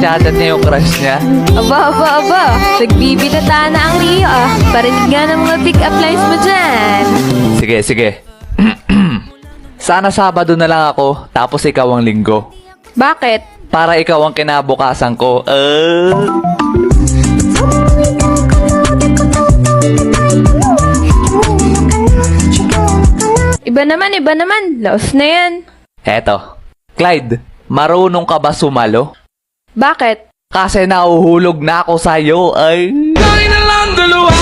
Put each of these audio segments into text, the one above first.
chat niya yung crush niya. Aba. Nagbibitata na ang Rio ah. Parinig nga ng mga pick-up lines mo dyan. Sige. Sana Sabado na lang ako, tapos ikaw ang Linggo. Bakit? Para ikaw ang kinabukasan ko. Iba naman. Laos na yan. Eto. Clyde, marunong ka ba sumalo? Bakit? Kasi nauhulog na ako sa'yo, ay. Tayo na lang dalawa.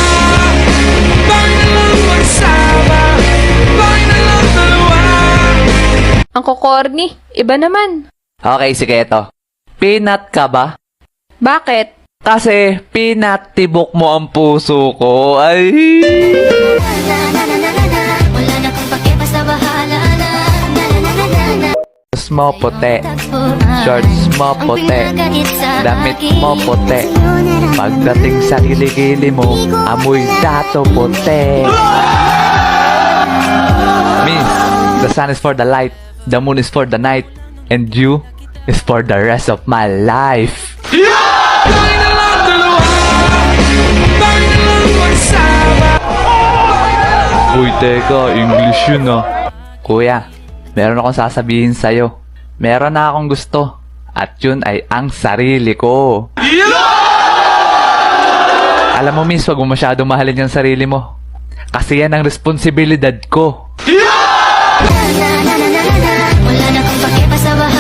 Tayo na lang magsama. Tayo na lang dalawa. Ang kokorni. Iba naman. Okay, sige, eto. Peanut ka ba? Bakit? Kasi peanut tibok mo ang puso ko, ay. Wala na kang pake, basta bahala na. Shorts mo puti. Shorts mo puti. Damit mo puti. Pagdating sa kilikili mo, amoy dato puti. Miss, the sun is for the light, the moon is for the night, and you is for the rest of my life. Tayo na lang dalawa. Tayo na lang magsama. Uy, teka, English yun ah. Kuya, meron akong sasabihin sa'yo. Meron na akong gusto. At yun ay ang sarili ko. Alam mo, miss, wag mo masyadong mahalin yung sarili mo. Kasi yan ang responsibilidad ko. Wala na kang pake, basta bahala